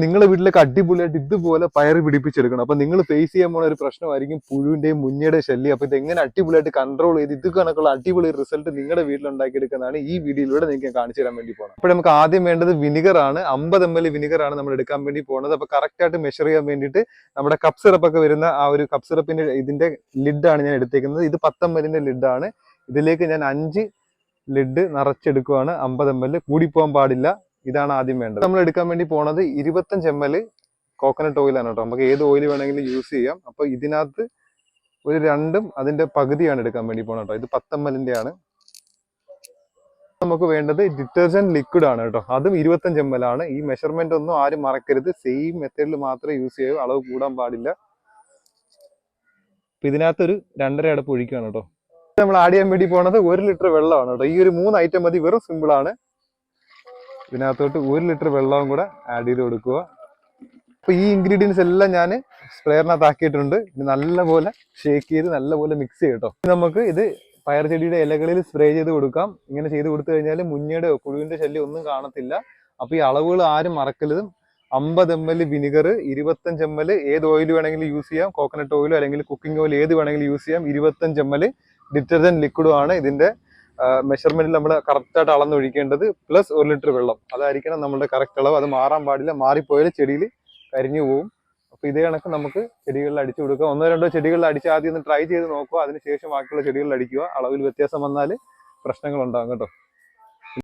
നിങ്ങളുടെ വീട്ടിലേക്ക് അടിപൊളിയായിട്ട് ഇതുപോലെ പയർ പിടിപ്പിച്ചെടുക്കണം. അപ്പൊ നിങ്ങൾ ഫേസ് ചെയ്യാൻ പോകുന്ന ഒരു പ്രശ്നമായിരിക്കും പുഴുവിന്റെയും മുഞ്ഞയുടെയും ശല്യം. അപ്പൊ ഇത് എങ്ങനെ അടിപൊളിയായിട്ട് കൺട്രോൾ ചെയ്ത് ഇത് കണക്കുള്ള അടിപൊളി റിസൾട്ട് നിങ്ങളുടെ വീട്ടിൽ ഉണ്ടാക്കിയെടുക്കുന്നതാണ് ഈ വീഡിയോയിലൂടെ നിങ്ങൾക്ക് കാണിച്ചു തരാൻ വേണ്ടി പോകുന്നത്. അപ്പോൾ നമുക്ക് ആദ്യം വേണ്ടത് വിനിഗർ ആണ്. 50 ml വിനിഗർ ആണ് നമ്മൾ എടുക്കാൻ വേണ്ടി പോകുന്നത്. അപ്പൊ കറക്റ്റ് ആയിട്ട് മെഷർ ചെയ്യാൻ വേണ്ടിയിട്ട് നമ്മുടെ കപ്പ് സിറപ്പ് ഒക്കെ വരുന്ന ആ ഒരു കപ്പ് സിറപ്പിന്റെ ഇതിന്റെ ലിഡാണ് ഞാൻ എടുത്തേക്കുന്നത്. ഇത് 10 ml ലിഡാണ്. ഇതിലേക്ക് ഞാൻ 5 ലിഡ് നിറച്ചെടുക്കുവാണ്. 50 ml കൂടിപ്പോകാൻ പാടില്ല. ഇതാണ് ആദ്യം വേണ്ടത്. നമ്മൾ എടുക്കാൻ വേണ്ടി പോണത് 25 ml കോക്കനട്ട് ഓയിലാണ് കേട്ടോ. നമുക്ക് ഏത് ഓയിൽ വേണമെങ്കിലും യൂസ് ചെയ്യാം. അപ്പൊ ഇതിനകത്ത് ഒരു 2 അതിന്റെ പകുതിയാണ് എടുക്കാൻ വേണ്ടി പോണത് കേട്ടോ. ഇത് 10 ml ആണ്. നമുക്ക് വേണ്ടത് ഡിറ്റർജന്റ് ലിക്വിഡ് ആണ് കേട്ടോ. അതും 25 ml ആണ്. ഈ മെഷർമെന്റ് ഒന്നും ആരും മറക്കരുത്. സെയിം മെത്തേഡിൽ മാത്രമേ യൂസ് ചെയ്യൂ. അളവ് കൂടാൻ പാടില്ല. അപ്പൊ ഇതിനകത്തൊരു 2.5 അടപ്പ് ഒഴിക്കുകയാണ് കേട്ടോ. നമ്മൾ ആഡ് ചെയ്യാൻ വേണ്ടി പോണത് 1 ലിറ്റർ വെള്ളമാണ് കേട്ടോ. ഈ ഒരു 3 ഐറ്റം മതി. വെറും സിമ്പിൾ ആണ്. ഇതിനകത്തോട്ട് 1 ലിറ്റർ വെള്ളവും കൂടെ ആഡ് ചെയ്ത് കൊടുക്കുക. അപ്പൊ ഈ ഇൻഗ്രീഡിയൻസ് എല്ലാം ഞാൻ സ്പ്രെയറിനകത്ത് ആക്കിയിട്ടുണ്ട്. ഇത് നല്ലപോലെ ഷേക്ക് ചെയ്ത് നല്ലപോലെ മിക്സ് ചെയ്യട്ടോ. നമുക്ക് ഇത് പയർ ചെടിയുടെ ഇലകളിൽ സ്പ്രേ ചെയ്ത് കൊടുക്കാം. ഇങ്ങനെ ചെയ്ത് കൊടുത്തു കഴിഞ്ഞാൽ മുഞ്ഞയുടെ പുഴുവിന്റെ ശല്യം ഒന്നും കാണത്തില്ല. അപ്പൊ ഈ അളവുകൾ ആരും മറക്കരുത്. 50 ml വിനിഗർ, 25 ml ഏത് ഓയിൽ വേണമെങ്കിലും യൂസ് ചെയ്യാം. കോക്കനട്ട് ഓയിലോ അല്ലെങ്കിൽ കുക്കിംഗ് ഓയിൽ ഏത് വേണമെങ്കിലും യൂസ് ചെയ്യാം. 25 ml ഡിറ്റർജന്റ് ലിക്വിഡും ആണ്. ഇതിന്റെ മെഷർമെന്റിൽ നമ്മൾ കറക്റ്റായിട്ട് അളന്നൊഴിക്കേണ്ടത്. പ്ലസ് 1 ലിറ്റർ വെള്ളം. അതായിരിക്കണം നമ്മുടെ കറക്റ്റ് അളവ്. അത് മാറാൻ പാടില്ല. മാറിപ്പോയാൽ ചെടിയിൽ കരിഞ്ഞു പോകും. അപ്പൊ ഇതേ കണക്ക് നമുക്ക് ചെടികളിൽ അടിച്ചു കൊടുക്കുക. 1-2 ചെടികളിൽ അടിച്ച് ആദ്യം ഒന്ന് ട്രൈ ചെയ്ത് നോക്കുക. അതിനുശേഷം ബാക്കിയുള്ള ചെടികളിൽ അടിക്കുക. അളവിൽ വ്യത്യാസം വന്നാൽ പ്രശ്നങ്ങൾ ഉണ്ടാകും കേട്ടോ.